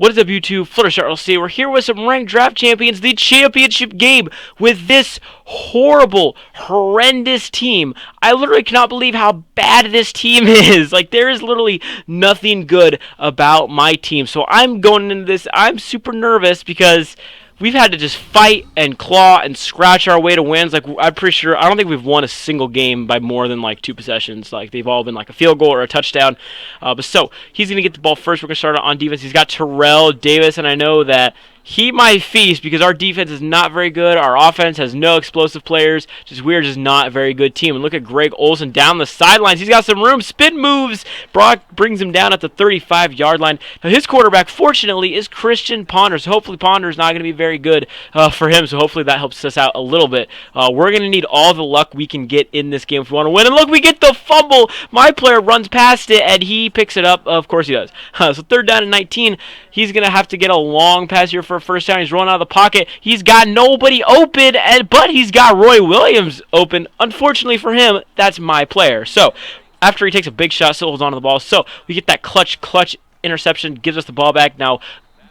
What is up, YouTube? Fluttershy LC. We're here with some ranked draft champions, the championship game, with this horrible, horrendous team. I literally cannot believe how bad this team is. Like, there is literally nothing good about my team. So I'm going into this, I'm super nervous because we've had to just fight and claw and scratch our way to wins. Like, I'm pretty sure, I don't think we've won a single game by more than like 2 possessions. Like, they've all been like a field goal or a touchdown. But so he's gonna get the ball first. We're gonna start on defense. He's got Terrell Davis, and I know that he might feast because our defense is not very good. Our offense has no explosive players. We're just not a very good team. And look at Greg Olsen down the sidelines. He's got some room. Spin moves. Brock brings him down at the 35-yard line. Now his quarterback, fortunately, is Christian Ponder. So hopefully Ponder is not going to be very good for him. So hopefully that helps us out a little bit. We're going to need all the luck we can get in this game if we want to win. And look, we get the fumble. My player runs past it and he picks it up. Of course he does. So 3rd down and 19. He's going to have to get a long pass here for a first down. He's rolling out of the pocket. He's got nobody open, but he's got Roy Williams open. Unfortunately for him, that's my player. So after he takes a big shot, still holds on to the ball. So we get that clutch interception, gives us the ball back. Now,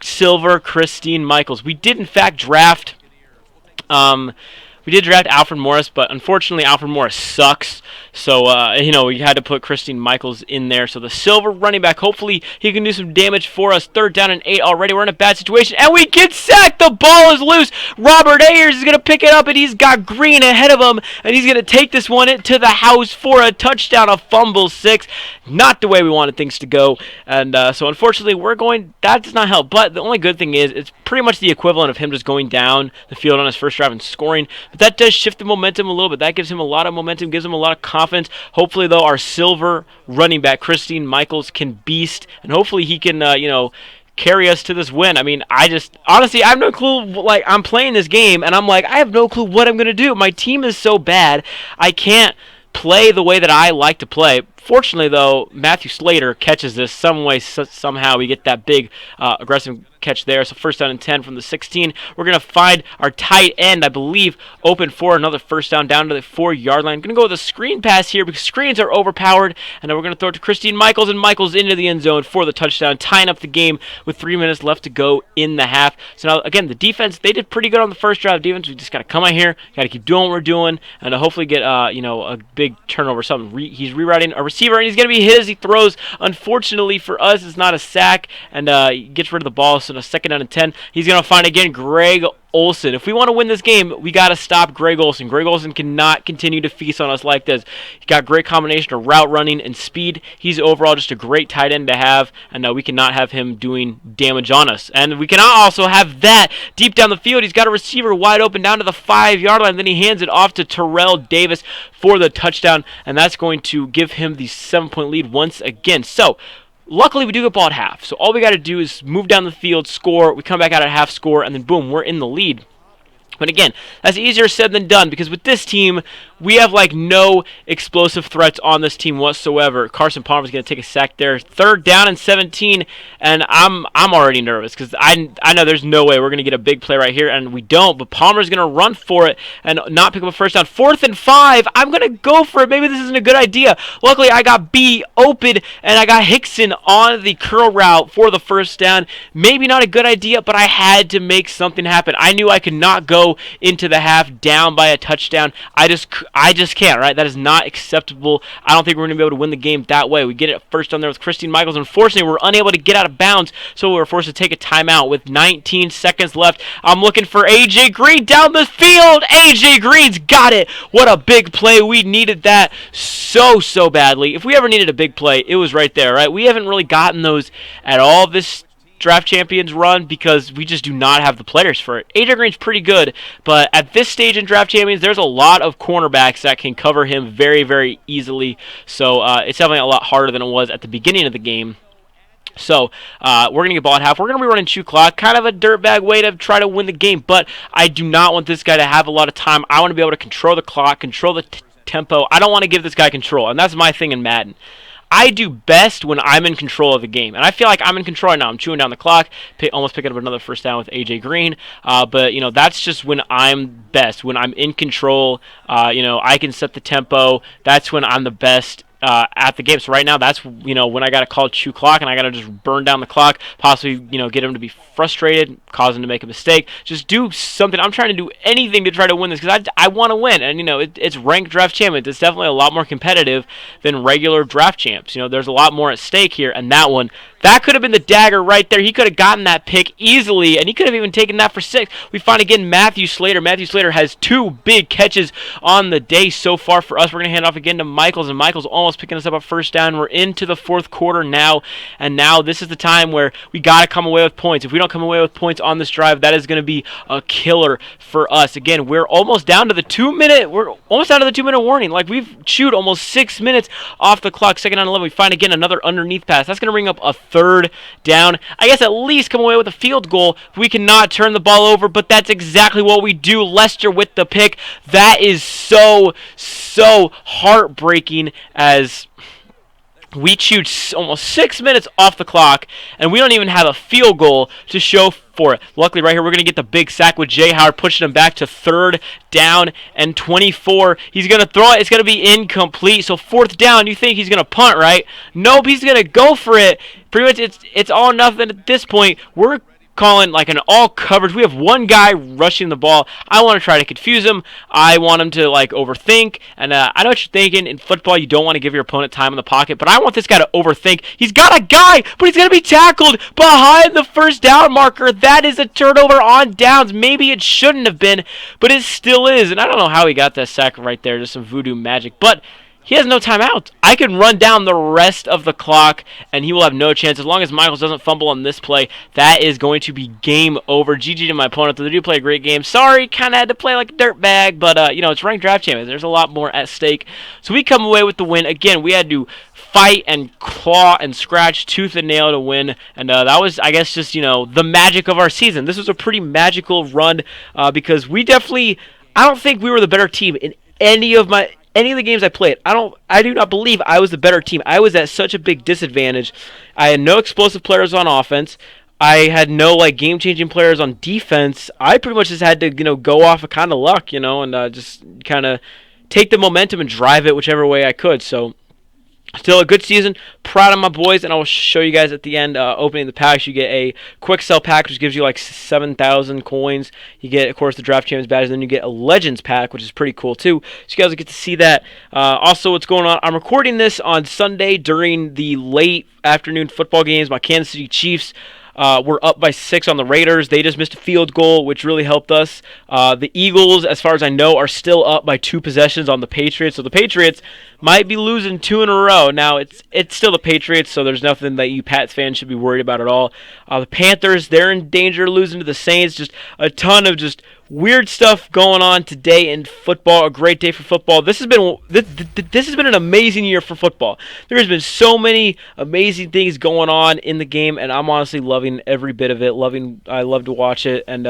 Silver, Christine Michaels. We did, in fact, draft... We did draft Alfred Morris, but unfortunately Alfred Morris sucks. So, we had to put Christine Michaels in there. So the silver running back, hopefully he can do some damage for us. 3rd down and 8 already. We're in a bad situation, and we get sacked. The ball is loose. Robert Ayers is going to pick it up, and he's got Green ahead of him, and he's going to take this one into the house for a touchdown, a fumble 6. Not the way we wanted things to go. And so unfortunately, that does not help. But the only good thing is it's pretty much the equivalent of him just going down the field on his first drive and scoring. But that does shift the momentum a little bit. That gives him a lot of momentum, gives him a lot of confidence. Hopefully, though, our silver running back, Christine Michaels, can beast. And hopefully he can, carry us to this win. I mean, honestly, I have no clue. Like, I'm playing this game, and I'm like, I have no clue what I'm going to do. My team is so bad, I can't play the way that I like to play. Fortunately, though, Matthew Slater catches this somehow. We get that big, aggressive catch there. So 1st down and 10 from the 16. We're going to find our tight end, I believe, open for another first down to the 4-yard line. Going to go with a screen pass here because screens are overpowered. And then we're going to throw it to Christine Michaels, and Michaels into the end zone for the touchdown, tying up the game with 3 minutes left to go in the half. So now, again, the defense, they did pretty good on the first drive. Defense, we just got to come out here, got to keep doing what we're doing, and hopefully get, a big turnover, something. He's rerouting a receiver, and he's going to be his. He throws. Unfortunately for us, it's not a sack, and he gets rid of the ball. So in a 2nd down and 10, he's going to find again Greg Olsen. If we want to win this game, we got to stop Greg Olsen. Greg Olsen cannot continue to feast on us like this. He got great combination of route running and speed. He's overall just a great tight end to have, and we cannot have him doing damage on us. And we cannot also have that deep down the field. He's got a receiver wide open down to the 5-yard line. Then he hands it off to Terrell Davis for the touchdown, and that's going to give him the 7-point lead once again. So, luckily, we do get ball at half, so all we got to do is move down the field, score, we come back out at half, score, and then boom, we're in the lead. But again, that's easier said than done because with this team, we have like no explosive threats on this team whatsoever. Carson Palmer's going to take a sack there. 3rd down and 17, and I'm already nervous because I know there's no way we're going to get a big play right here, and we don't. But Palmer's going to run for it and not pick up a first down. 4th and 5, I'm going to go for it. Maybe this isn't a good idea. Luckily, I got B open, and I got Hickson on the curl route for the first down. Maybe not a good idea, but I had to make something happen. I knew I could not go into the half down by a touchdown. I just can't, right? That is not acceptable. I don't think we're going to be able to win the game that way. We get it first down there with Christine Michaels. Unfortunately, we're unable to get out of bounds, so we were forced to take a timeout with 19 seconds left. I'm looking for A.J. Green down the field. A.J. Green's got it. What a big play. We needed that so badly. If we ever needed a big play, it was right there, right? We haven't really gotten those at all this draft champions run because we just do not have the players for it. AJ Green's pretty good, but at this stage in draft champions, there's a lot of cornerbacks that can cover him very, very easily. So it's definitely a lot harder than it was at the beginning of the game. So we're going to get ball at half. We're going to be running 2 clock, kind of a dirtbag way to try to win the game, but I do not want this guy to have a lot of time. I want to be able to control the clock, control the tempo. I don't want to give this guy control, and that's my thing in Madden. I do best when I'm in control of the game, and I feel like I'm in control right now. I'm chewing down the clock, almost picking up another first down with A.J. Green, but that's just when I'm best, when I'm in control. I can set the tempo. That's when I'm the best at the game. So right now, that's when I got to call chew clock, and I got to just burn down the clock, possibly get him to be frustrated, cause him to make a mistake. Just do something. I'm trying to do anything to try to win this because I want to win, and it's ranked draft champions. It's definitely a lot more competitive than regular draft champs. There's a lot more at stake here, and that could have been the dagger right there. He could have gotten that pick easily, and he could have even taken that for 6. We find again Matthew Slater. Matthew Slater has 2 big catches on the day so far for us. We're going to hand off again to Michaels, and Michaels almost picking us up at first down. We're into the 4th quarter now, and now this is the time where we got to come away with points. If we don't come away with points on this drive, that is going to be a killer for us. Again, we're almost down to the 2-minute. We're almost down to the 2-minute warning. Like, we've chewed almost 6 minutes off the clock. 2nd and 11. We find again another underneath pass. That's going to bring up a 3rd down. I guess at least come away with a field goal. We cannot turn the ball over, but that's exactly what we do. Lester with the pick. That is so heartbreaking as we chewed almost 6 minutes off the clock, and we don't even have a field goal to show for it. Luckily, right here, we're going to get the big sack with Jay Howard, pushing him back to 3rd down and 24. He's going to throw it. It's going to be incomplete. So 4th down, you think he's going to punt, right? Nope, he's going to go for it. Pretty much it's all nothing at this point. We're calling like an all coverage. We have one guy rushing the ball. I want to try to confuse him. I want him to overthink. And I know what you're thinking. In football, you don't want to give your opponent time in the pocket, but I want this guy to overthink. He's got a guy, but he's going to be tackled behind the 1st down marker. That is a turnover on downs. Maybe it shouldn't have been, but it still is. And I don't know how he got that sack right there. Just some voodoo magic. But he has no timeout. I can run down the rest of the clock, and he will have no chance. As long as Michaels doesn't fumble on this play, that is going to be game over. GG to my opponent. They do play a great game. Sorry, kind of had to play like a dirtbag, but, it's ranked draft champions. There's a lot more at stake. So we come away with the win. Again, we had to fight and claw and scratch tooth and nail to win, and that was, I guess, just, the magic of our season. This was a pretty magical run because we definitely, I don't think we were the better team in any of the games I played. I do not believe I was the better team. I was at such a big disadvantage. I had no explosive players on offense. I had no game-changing players on defense. I pretty much just had to go off of kind of luck, and just kind of take the momentum and drive it whichever way I could. So still a good season. Proud of my boys, and I will show you guys at the end, opening the packs. You get a quick sell pack, which gives you 7,000 coins. You get, of course, the Draft Champions badge, and then you get a Legends pack, which is pretty cool, too. So you guys will get to see that. Also, what's going on, I'm recording this on Sunday during the late afternoon football games. My Kansas City Chiefs were up by 6 on the Raiders. They just missed a field goal, which really helped us. The Eagles, as far as I know, are still up by 2 possessions on the Patriots. So the Patriots might be losing 2 in a row. Now, it's still the Patriots, so there's nothing that you Pats fans should be worried about at all. The Panthers, they're in danger of losing to the Saints. Just a ton of just weird stuff going on today in football. A great day for football. This has been an amazing year for football. There has been so many amazing things going on in the game, and I'm honestly loving every bit of it. I love to watch it, and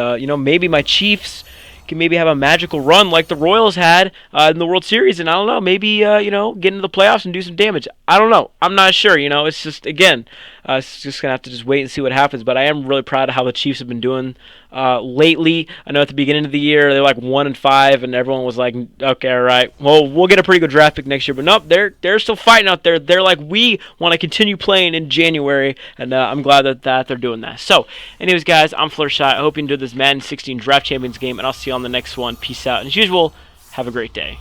maybe my Chiefs can maybe have a magical run like the Royals had in the World Series, and I don't know, maybe get into the playoffs and do some damage. I don't know. I'm not sure. It's just, again, it's just gonna have to just wait and see what happens. But I am really proud of how the Chiefs have been doing lately. I know at the beginning of the year they're 1-5, and everyone was like, okay, all right, well, we'll get a pretty good draft pick next year. But nope, they're still fighting out there. They're like, we want to continue playing in January, and I'm glad that they're doing that. So, anyways, guys, I'm Fluttershy. I hope you enjoyed this Madden 16 Draft Champions game, and I'll see you on the next one. Peace out, and as usual, have a great day.